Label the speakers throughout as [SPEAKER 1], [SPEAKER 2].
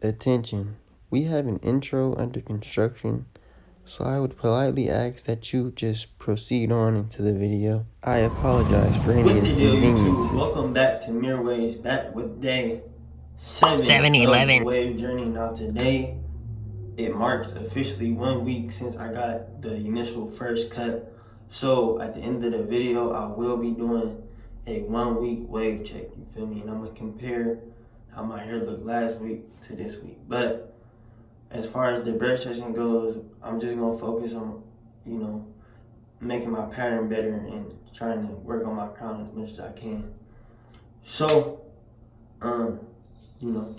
[SPEAKER 1] Attention, we have an intro under construction, so I would politely ask that you just proceed on into the video. I apologize for any
[SPEAKER 2] What's the deal, YouTube?
[SPEAKER 1] inconveniences.
[SPEAKER 2] Welcome back to Meir Waves, back with day 7 of the wave journey. Now today, it marks officially 1 week since I got the initial first cut. So at the end of the video, I will be doing a 1 week wave check, you feel me? And I'm gonna compare how my hair looked last week to this week. But as far as the brush session goes, I'm just gonna focus on, making my pattern better and trying to work on my crown as much as I can. So,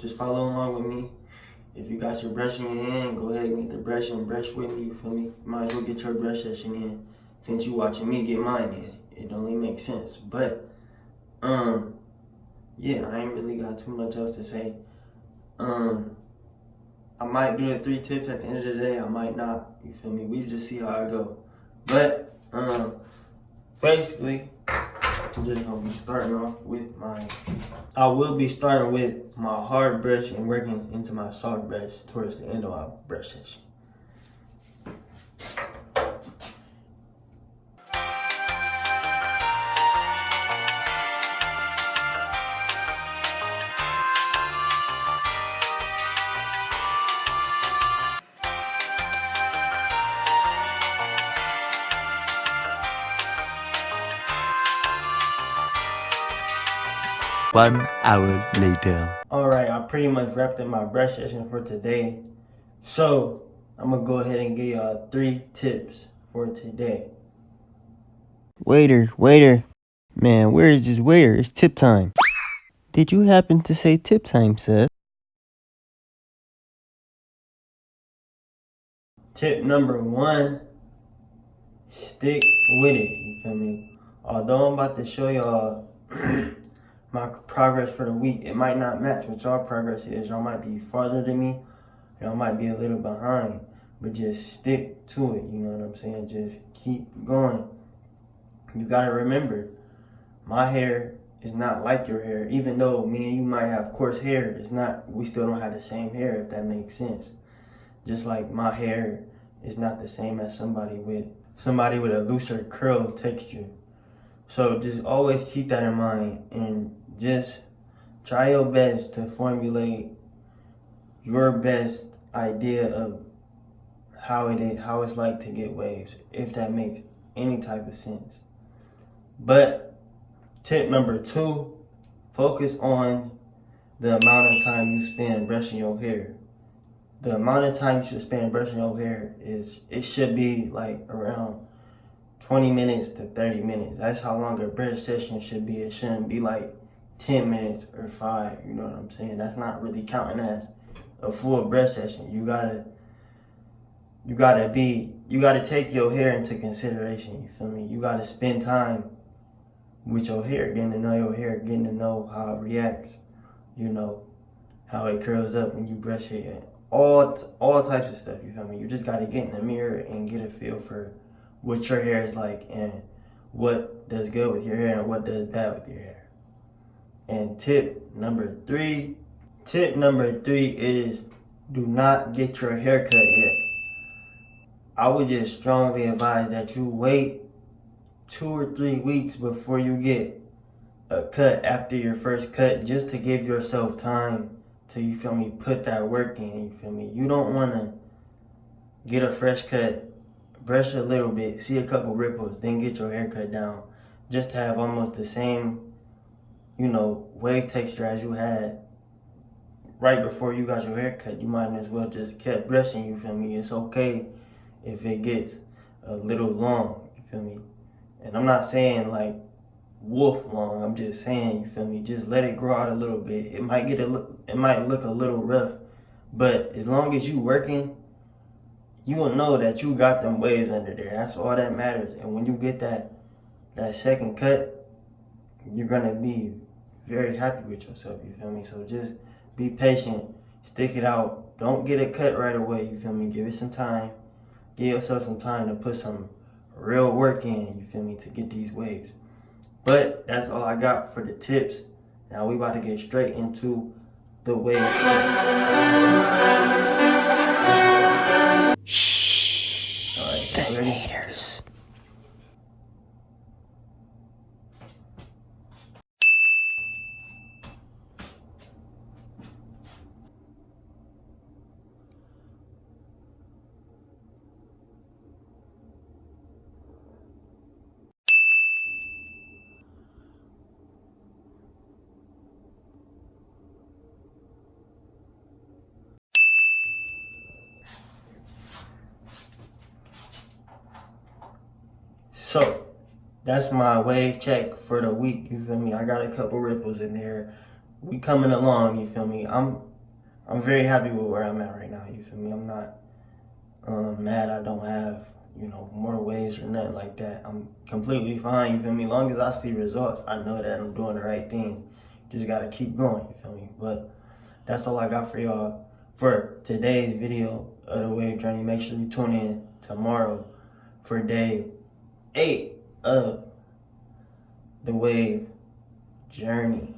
[SPEAKER 2] just follow along with me. If you got your brush in your hand, go ahead and get the brush and brush with me, you feel me? Might as well get your brush session in since you watching me get mine in. It only makes sense. But, yeah, I ain't really got too much else to say. I might do the 3 tips at the end of the day. I might not. You feel me? We just see how I go. But basically, I'm just gonna be starting off with I will be starting with my hard brush and working into my soft brush towards the end of my brush session.
[SPEAKER 3] One hour later.
[SPEAKER 2] Alright, I pretty much wrapped up my brush session for today. So, I'm gonna go ahead and give y'all 3 tips for today.
[SPEAKER 1] Waiter. Man, where is this waiter? It's tip time. Did you happen to say tip time, sir?
[SPEAKER 2] Tip number 1, stick with it, you feel me? Although I'm about to show y'all my progress for the week, it might not match what y'all progress is. Y'all might be farther than me, y'all might be a little behind, but just stick to it, you know what I'm saying? Just keep going. You gotta remember, my hair is not like your hair. Even though me and you might have coarse hair, it's not, we still don't have the same hair, if that makes sense. Just like my hair is not the same as somebody with a looser curl texture. So just always keep that in mind and just try your best to formulate your best idea of how it's like to get waves, if that makes any type of sense. But tip number 2, focus on the amount of time you spend brushing your hair. The amount of time you should spend brushing your hair it should be like around 20 minutes to 30 minutes. That's how long a brush session should be. It shouldn't be like 10 minutes or 5, you know what I'm saying? That's not really counting as a full brush session. You gotta take your hair into consideration, you feel me? You gotta spend time with your hair, getting to know your hair, getting to know how it reacts, how it curls up when you brush it, all types of stuff, you feel me? You just gotta get in the mirror and get a feel for what your hair is like and what does good with your hair and what does bad with your hair. And tip number 3 is do not get your hair cut yet. I would just strongly advise that you wait 2 or 3 weeks before you get a cut after your first cut, just to give yourself time to, you feel me, put that work in, you feel me? You don't want to get a fresh cut, brush a little bit, see a couple ripples, then get your hair cut down, just to have almost the same, wave texture as you had right before you got your hair cut. You might as well just kept brushing, you feel me? It's okay if it gets a little long, you feel me? And I'm not saying like wolf long, I'm just saying, you feel me, just let it grow out a little bit. It might look a little rough, but as long as you working, you will know that you got them waves under there. That's all that matters. And when you get that second cut, you're gonna be very happy with yourself, you feel me? So just be patient, stick it out. Don't get it cut right away, you feel me? Give it some time. Give yourself some time to put some real work in, you feel me, to get these waves. But that's all I got for the tips. Now we about to get straight into the wave. So that's my wave check for the week. You feel me? I got a couple ripples in there. We coming along. You feel me? I'm very happy with where I'm at right now. You feel me? I'm not mad. I don't have more waves or nothing like that. I'm completely fine. You feel me? As long as I see results, I know that I'm doing the right thing. Just gotta keep going. You feel me? But that's all I got for y'all for today's video of the wave journey. Make sure you tune in tomorrow for day 8 of the wave journey.